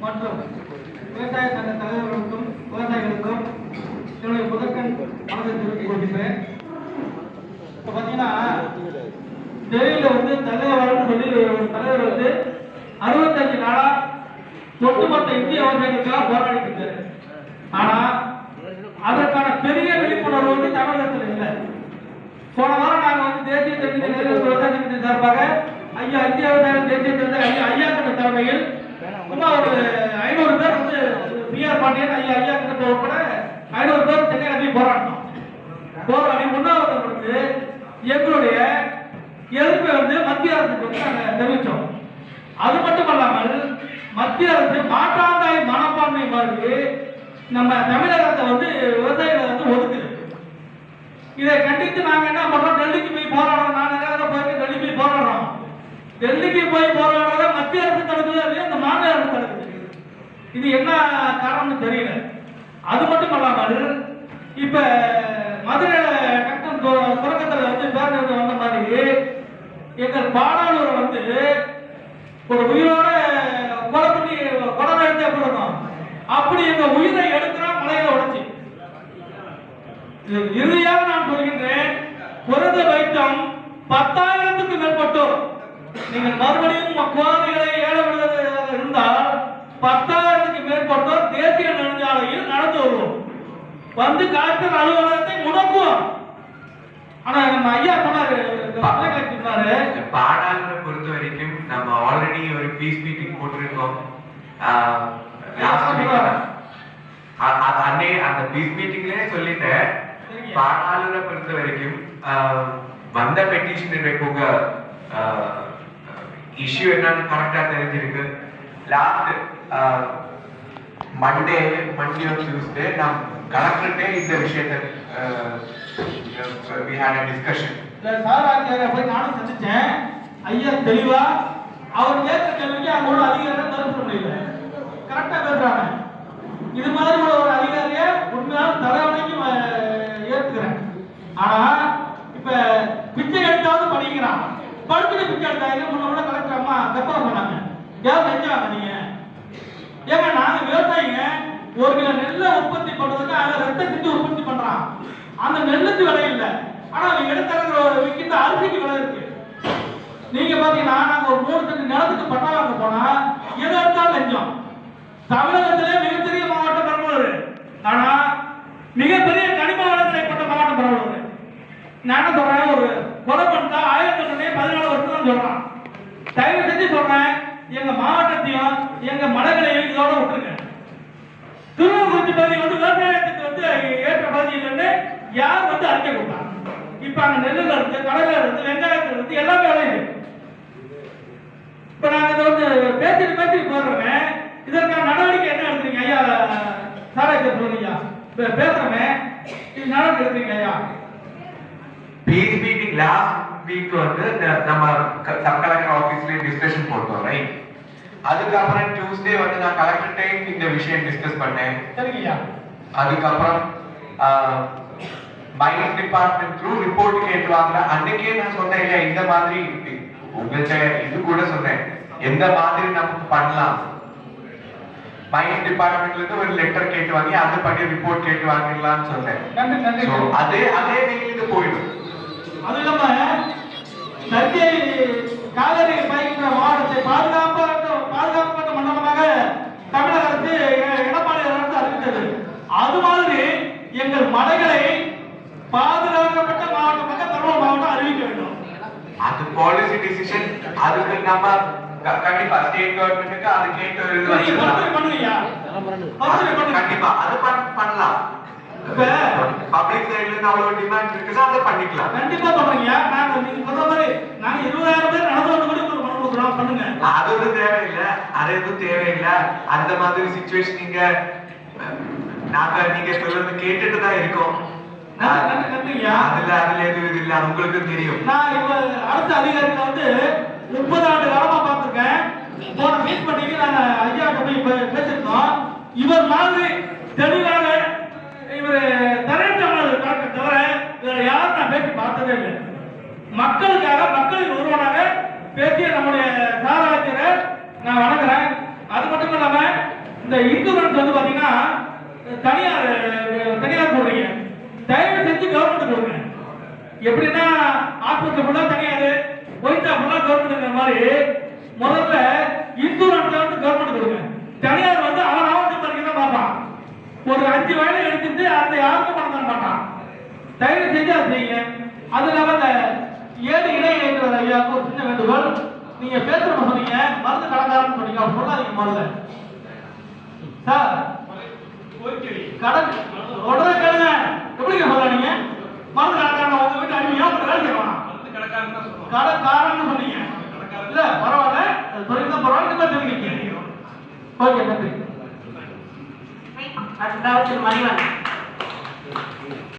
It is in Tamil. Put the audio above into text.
மற்றும் விவசாய சங்க தலைவர்களுக்கும் விவசாயிகளுக்கும் என்னுடைய முதற்கண் வணக்கத்தை தெரிவித்துக் கொள்கிறேன். இப்போ பார்த்தீங்கன்னா டெல்லியில் வந்து தலைவர்னு சொல்லி ஒரு தலைவர் வந்து 65 நாளா ஒட்டுமொத்த இந்திய விவசாயிகளுக்கெல்லாம் போராடிட்டு இருக்காரு. ஆனா அதற்கான பெரிய விழிப்புணர்வு வந்து தமிழகத்தில் இல்லை. போன வாரம் நாங்கள் வந்து தேசிய தென்னிந்திய விவசாய சங்கத்தின் சார்பாக ஐயா இந்திய விவசாய தேசிய தென்னிந்திய ஐயா கண்ட தலைமையில் ஒரு 500 பேர் வந்து பிஆர் பாண்டியன் ஐயா கிட்ட உட்பட 500 பேர் சென்னையில் போய் போராடினோம். போராடி உண்ணாவிரதம் வந்து எங்களுடைய எதிர்ப்பை வந்து மத்திய அரசுக்கு வந்து நாங்கள் தெரிவித்தோம். அது மட்டும் அல்லாமல் மத்திய அரசு மாற்றாந்தாய் மனப்பான்மை மாதிரி நம்ம தமிழகத்தை வந்து விவசாயிகளை வந்து ஒதுக்குது. இதை கண்டித்து நாங்கள் என்ன பண்றோம், டெல்லிக்கு போய் போராடுறோம். நான் நிறைய போய் டெல்லி போய் போராடுறோம். டெல்லிக்கு போய் போராடுறத மத்திய அரசு தடுக்குது, இல்லையா இந்த மாநில அரசு தடுக்குது. இது என்ன காரணம்னு தெரியல. அது மட்டும் அல்லாமல் இப்ப மதுரையில கட்டம் தொடக்கத்தில் வந்து பேருந்து வந்த மாதிரி எங்கள் பாடாளூரை வந்து ஒரு உயிரோட கொலை பண்ணி கொலை எடுத்து போடணும். அப்படி எங்க உயிரை எடுக்கிறா மலையில உடைச்சு. இறுதியாக நான் சொல்கின்றேன், குறைந்த வைத்தம் 10,000க்கு மேற்பட்டோர் நீங்கள் மறுபடியும் குழந்தைகளை ஏழை விடுவதாக இருந்தால் 10,000க்கு மேற்பட்டோர் தேசிய நெடுஞ்சாலையில் நடந்து வருவோம். வந்து கலெக்டர் அலுவலகத்தை முடக்குவோம். ஆனா நம்ம ஐயா சொன்னாரு, பாடாளரை பொறுத்த வரைக்கும் நம்ம ஆல்ரெடி ஒரு பீஸ் மீட்டிங் போட்டிருக்கோம். அன்னை அந்த பீஸ் மீட்டிங்லயே சொல்லிட்டேன். பாடாளரை பொறுத்த வரைக்கும் வந்த பெட்டிஷன் போக இஷ்யூ என்னன்னு கரெக்டா தெரிஞ்சிருக்கு. லாஸ்ட் மண்டே டியூஸ்டே நம் கலெக்டர்கிட்ட இந்த விஷயத்தை we had a discussion. சாராக்கியாரை போய் நானும் சந்திச்சேன். ஐயா தெளிவா அவர் கேட்கிற கேள்விக்கு அவங்களோட அதிகாரிகள் தடுக்க முடியல. கரெக்டா பேசுறாங்க. இது மாதிரி ஒரு அதிகாரியை உண்மையான தலைவனைக்கு ஏற்றுக்கிறேன். ஆனா இப்ப பிச்சை எடுத்தாவது படிக்கிறான். படிச்சுட்டு பிச்சை எடுத்தாங்க. முன்ன கலெக்டர் அம்மா கற்பனை பண்ணாங்க. ஏன் செஞ்சாங்க நீங்க? ஏங்க நாங்க விவசாயிங்க 1 கிலோ நெல்லை உற்பத்தி பண்றதுக்கு அவன் ரத்த செஞ்சு உற்பத்தி பண்றான். அந்த நெல்லுக்கு விலை இல்லை. ஆனா அவங்க எடுத்து விற்கின்ற அரிசிக்கு விலை இருக்கு. நீங்க பாத்தீங்கன்னா நாங்க ஒரு 3 சென்ட் நிலத்துக்கு பட்டா வாங்க போனா எதை எடுத்தாலும் லஞ்சம். தமிழகத்திலே மிகப்பெரிய மாவட்டம் பெரம்பலூர். ஆனா மிகப்பெரிய கனிம வளங்களை கொண்ட மாவட்டம் பெரம்பலூர். நான் சொல்றேன், ஒரு கொலை பண்ணா 14 வருஷம் தான் சொல்றான். தயவு செஞ்சு சொல்றேன், எங்க மாவட்டத்தையும் எங்க மலைகளையும் இதோட விட்டுருங்க. திருவள்ளூர் பகுதி வந்து விவசாயத்துக்கு வந்து ஏற்ற பகுதி இல்லைன்னு யார் வந்து அறிக்கை கொடுத்தாங்க. இப்ப அங்க நெல்லுல இருந்து, கடலை இருந்து, வெங்காயத்துல இருந்து எல்லாமே விளையுது. இப்ப நாங்க இதை வந்து பேசி போடுறோமே, இதற்கான நடவடிக்கை என்ன எடுக்கிறீங்க ஐயா? சாராய்ச்சி சொல்லுங்க பேசுறோமே, இது நடவடிக்கை எடுக்கிறீங்க ஐயா? பீஸ் மீட்டிங் லாஸ்ட் வீக் வந்து நம்ம சப் கலெக்டர் ஆபீஸ்ல டிஸ்கஷன் போட்டோம், ரைட்? அதுக்கப்புறம் டியூஸ்டே வந்து நான் கலெக்டர்கிட்ட இந்த விஷயம் டிஸ்கஸ் பண்ணேன். சரிங்கய்யா. அதுக்கப்புறம் மைன்ஸ் டிபார்ட்மெண்ட் த்ரூ ரிப்போர்ட் கேட்டுவாங்க. அன்னைக்கே நான் சொன்னேன் இல்லையா, இந்த மாதிரி உங்கள்கிட்ட இது கூட சொன்னேன், எந்த மாதிரி நமக்கு பண்ணலாம். மைன்ஸ் டிபார்ட்மெண்ட்ல இருந்து ஒரு லெட்டர் கேட்டு வாங்கி அதை படி ரிப்போர்ட் கேட்டு வாங்கிடலாம்னு சொன்னேன். அதே இது போயிடும். அது இல்லாம தஞ்சை காவிரி பயிர்கின்ற மாவட்டத்தை பாதுகாக்கப்பட்ட மண்டலமாக தமிழக அரசு எடப்பாடி அரசு அறிவித்தது. அது மாதிரி எங்கள் மலைகளை பாதுகாக்கப்பட்ட மாவட்டமாக பெரம்பலூர் மாவட்டம் அறிவிக்க வேண்டும். அது பாலிசி டிசிஷன். அதுக்கு நம்ம கண்டிப்பா ஸ்டேட் கவர்மெண்ட்டுக்கு அது கேட்டு பண்ணுங்கய்யா. கண்டிப்பா அது பண்ணலாம். பப்ளிக் சைடுல இருந்து அவ்வளவு டிமாண்ட் இருக்குன்னா அதை பண்ணிக்கலாம். கண்டிப்பா பண்ணுங்க. நாங்க நீங்க சொல்ற மாதிரி நாங்க 20,000 பேர் நடந்து வந்து கூட பண்ண கொடுக்குறோம், பண்ணுங்க. அது ஒரு தேவையில்லை, அது எதுவும் தேவையில்லை. அந்த மாதிரி சிச்சுவேஷன் நீங்க சொல்றது கேட்டுட்டு தான் இருக்கோம். அதுல எதுவும் இது இல்ல, உங்களுக்கு தெரியும். நான் இப்ப அரசு அதிகாரிகளை வந்து 30 ஆண்டு காலமா பார்த்திருக்கேன். போன மீட் பண்ணிட்டு நாங்க ஐயா போய் பேசிருக்கோம். இவர் மாதிரி தெளிவாக இவர் தரேற்றமானது கணக்கு தவிர வேற யாரும் நான் பேசி பார்த்ததே இல்லை. மக்களுக்காக மக்களின் ஒருவனாக பேசிய நம்முடைய சாராட்சியரை நான் வணங்குறேன். அது மட்டும் இல்லாம இந்த இன்சூரன்ஸ் வந்து பாத்தீங்கன்னா தனியார் போடுறீங்க, தயவு செஞ்சு கவர்மெண்ட் கொடுங்க. எப்படின்னா ஆஸ்பத்திரி ஃபுல்லா தனியார், ஒயிட்டா ஃபுல்லா கவர்மெண்ட் மாதிரி முதல்ல இன்சூரன்ஸ்ல வந்து கவர்மெண்ட் கொடுங்க. தனியார் வந்து அவன் சம்பாதிக்க தான் பார்ப்பான். ஒரு 5 வயலை எடுத்துட்டு அந்த யாருக்கும் பணம் தர மாட்டான். தயவு செஞ்சு அதை செய்யுங்க. அது இல்லாம இந்த 7 இணைய ஐயாவுக்கு ஒரு சின்ன வேண்டுகோள். நீங்க பேசுறப்ப சொன்னீங்க மருந்து கடைக்காரன்னு சொன்னீங்க, அவர் சொல்லாதீங்க முதல்ல சார். கடன் உடனே கேளுங்க. எப்படிங்க சொல்றீங்க மருந்து கடைக்காரன் உங்க வீட்டு அடிமையா வேலை செய்வானா? கடைக்காரன்னு சொன்னீங்க இல்ல, பரவாயில்ல, சொல்லிதான் பரவாயில்ல, இந்த மாதிரி சொல்லிருக்கீங்க. ஓகே, நன்றி. அடுத்ததாக மணிவன்.